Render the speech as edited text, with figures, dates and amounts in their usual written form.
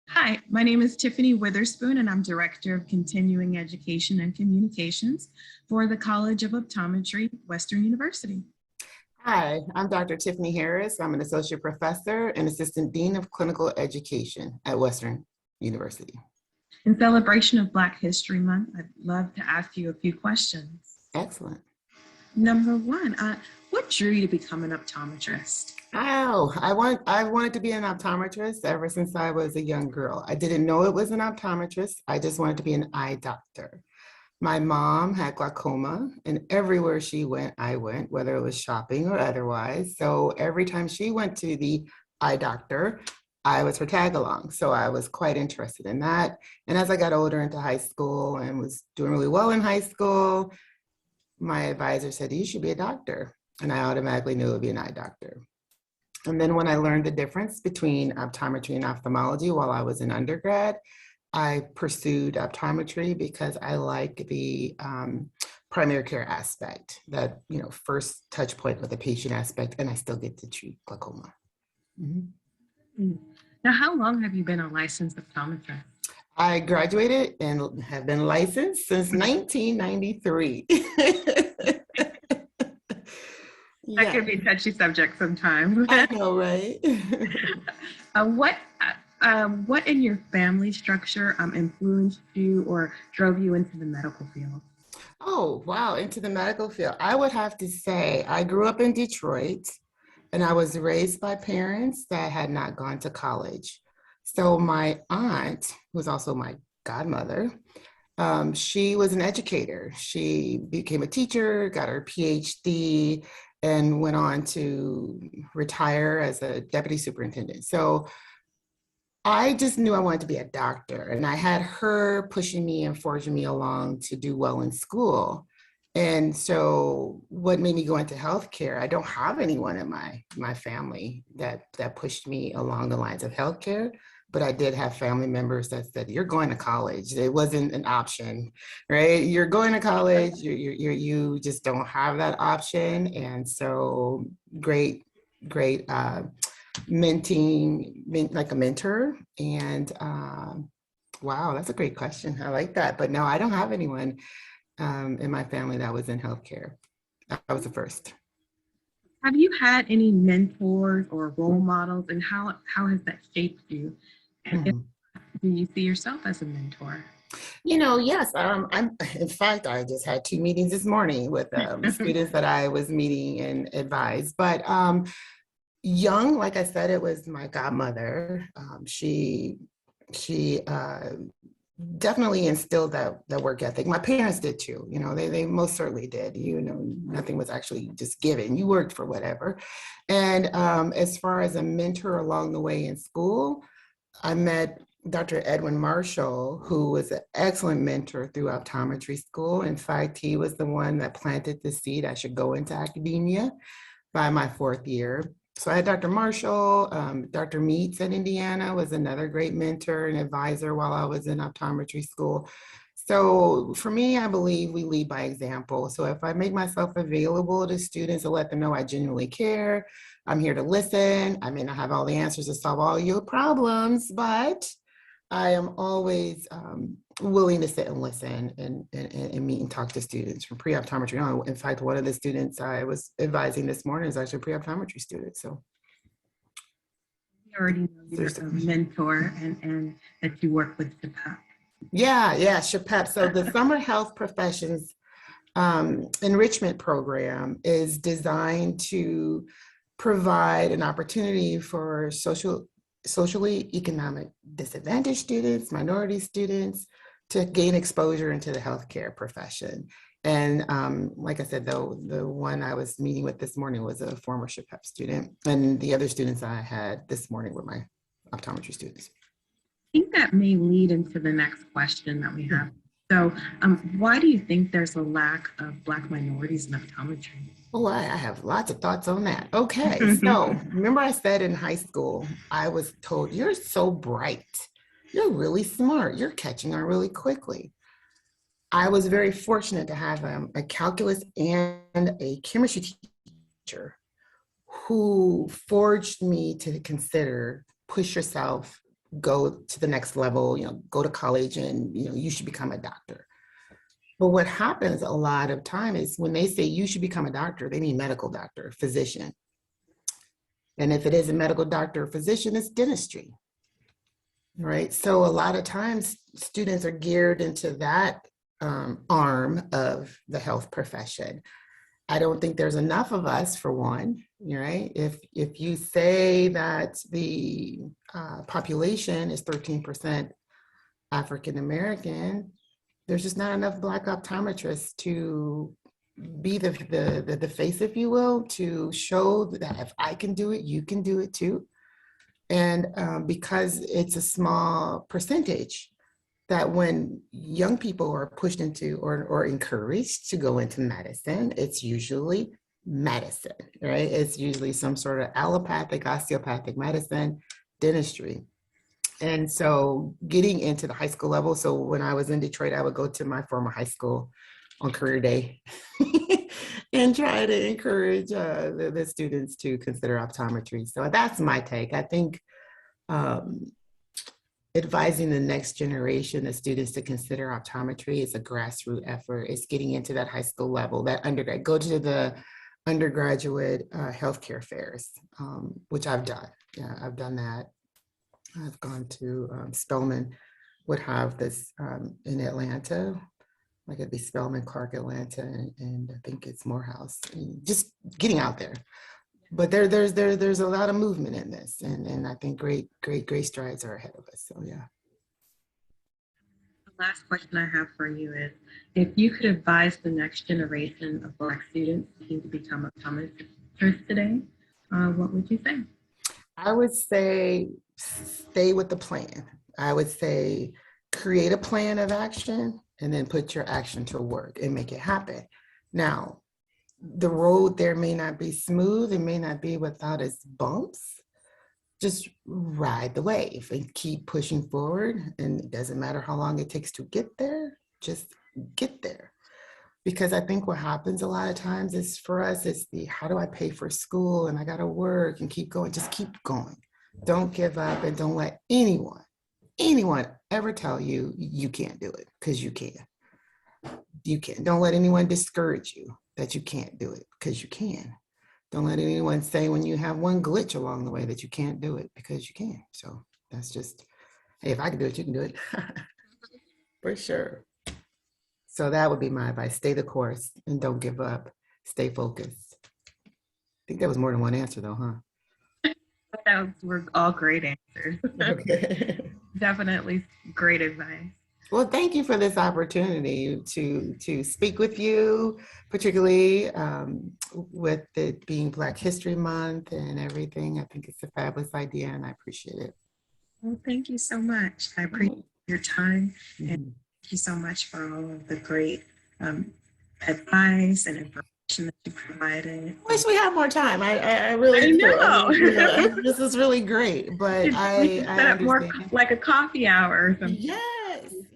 Hi, my name is Tiffany Witherspoon, and I'm Director of Continuing Education and Communications for the College of Optometry, Western University. Hi, I'm Dr. Tiffany Harris. I'm an associate professor and assistant dean of clinical education at Western University. In celebration of Black History Month, I'd love to ask you a few questions. Excellent. Number one, what drew you to become an optometrist? Oh, I wanted to be an optometrist ever since I was a young girl. I didn't know it was an optometrist. I just wanted to be an eye doctor. My mom had glaucoma, and everywhere she went, I went, whether it was shopping or otherwise. So every time she went to the eye doctor, I was her tag along. So I was quite interested in that. And as I got older into high school and was doing really well in high school, my advisor said, you should be a doctor. And I automatically knew it would be an eye doctor. And then when I learned the difference between optometry and ophthalmology while I was in undergrad, I pursued optometry because I like the primary care aspect, that first touch point with the patient aspect, and I still get to treat glaucoma. Mm. Now, how long have you been a licensed optometrist? I graduated and have been licensed since 1993. That could be a touchy subject sometimes. I know, right? What in your family structure influenced you or drove you into the medical field? Oh, wow, into the medical field. I would have to say I grew up in Detroit and I was raised by parents that had not gone to college. So my aunt, who was also my godmother, she was an educator. She became a teacher, got her PhD, and went on to retire as a deputy superintendent. So I just knew I wanted to be a doctor, and I had her pushing me and forging me along to do well in school. And so what made me go into healthcare, I don't have anyone in my family that pushed me along the lines of healthcare, but I did have family members that said, you're going to college. It wasn't an option, right? You're going to college, you just don't have that option. And so great like a mentor. And wow, that's a great question. I like that. But no, I don't have anyone in my family that was in healthcare. I was the first. Have you had any mentors or role models, and how has that shaped you? And Mhm. do you see yourself as a mentor? Yes, in fact, I just had two meetings this morning with students that I was meeting and advised. But young, like I said, it was my godmother. She definitely instilled that work ethic. My parents did too. They most certainly did. Nothing was actually just given. You worked for whatever. And as far as a mentor along the way in school, I met Dr. Edwin Marshall, who was an excellent mentor through optometry school. In fact, he was the one that planted the seed I should go into academia by my fourth year. So I had Dr. Marshall, Dr. Meets at Indiana was another great mentor and advisor while I was in optometry school. So for me, I believe we lead by example. So if I make myself available to students to let them know I genuinely care, I'm here to listen. I may not have all the answers to solve all your problems, but I am always willing to sit and listen and meet and talk to students from pre-optometry on. In fact, one of the students I was advising this morning is actually a pre-optometry student. So You already know you're a mentor and that you work with the top. yeah, Chapep. So the Summer Health Professions Enrichment Program is designed to provide an opportunity for socially economic disadvantaged students, minority students, to gain exposure into the healthcare profession. And like I said, though, the one I was meeting with this morning was a former SHPEP student, and the other students I had this morning were my optometry students. I think that may lead into the next question that we have. So, why do you think there's a lack of Black minorities in optometry? Oh, I have lots of thoughts on that. Okay, so remember I said in high school, I was told, you're so bright. You're really smart. You're catching on really quickly. I was very fortunate to have a calculus and a chemistry teacher who forged me to consider push yourself, go to the next level, go to college and, you should become a doctor. But what happens a lot of time is when they say you should become a doctor, they mean medical doctor, physician. And if it is a medical doctor or physician, it's dentistry, right? So a lot of times students are geared into that arm of the health profession. I don't think there's enough of us, for one, right? If you say that the population is 13% African American, there's just not enough Black optometrists to be the face, if you will, to show that if I can do it, you can do it too. And because it's a small percentage, that when young people are pushed into or encouraged to go into medicine, it's usually medicine, right? It's usually some sort of allopathic, osteopathic medicine, dentistry. And so getting into the high school level, so when I was in Detroit, I would go to my former high school on career day and try to encourage the students to consider optometry. So that's my take. I think advising the next generation of students to consider optometry is a grassroots effort. It's getting into that high school level, that undergrad, go to the undergraduate healthcare fairs, which I've done. Yeah, I've done that. I've gone to Spelman would have this in Atlanta, like it'd be Spelman, Clark, Atlanta, and I think it's Morehouse. And just getting out there. But there's a lot of movement in this, and I think great strides are ahead of us. So yeah. The last question I have for you is, if you could advise the next generation of Black students seeking to become optometrists today, what would you say? I would say stay with the plan. I would say create a plan of action and then put your action to work and make it happen. Now, the road there may not be smooth, it may not be without its bumps. Just ride the wave and keep pushing forward. And it doesn't matter how long it takes to get there, just get there. Because I think what happens a lot of times is for us, it's the how do I pay for school and I got to work and keep going. Just keep going. Don't give up and don't let anyone ever tell you you can't do it, because you can. You can. Don't let anyone discourage you that you can't do it, because you can. Don't let anyone say when you have one glitch along the way that you can't do it, because you can. So that's just, hey, if I can do it, you can do it. For sure. So that would be my advice. Stay the course and don't give up. Stay focused. I think that was more than one answer though, huh? Those were all great answers. Okay. Definitely great advice. Well, thank you for this opportunity to speak with you, particularly with it being Black History Month and everything. I think it's a fabulous idea and I appreciate it. Well, thank you so much. I appreciate your time. Mm-hmm. And thank you so much for all of the great advice and information that you provided. I wish we had more time. I really know. I mean, yeah, this is really great, but we I set up more like a coffee hour or something. Yeah.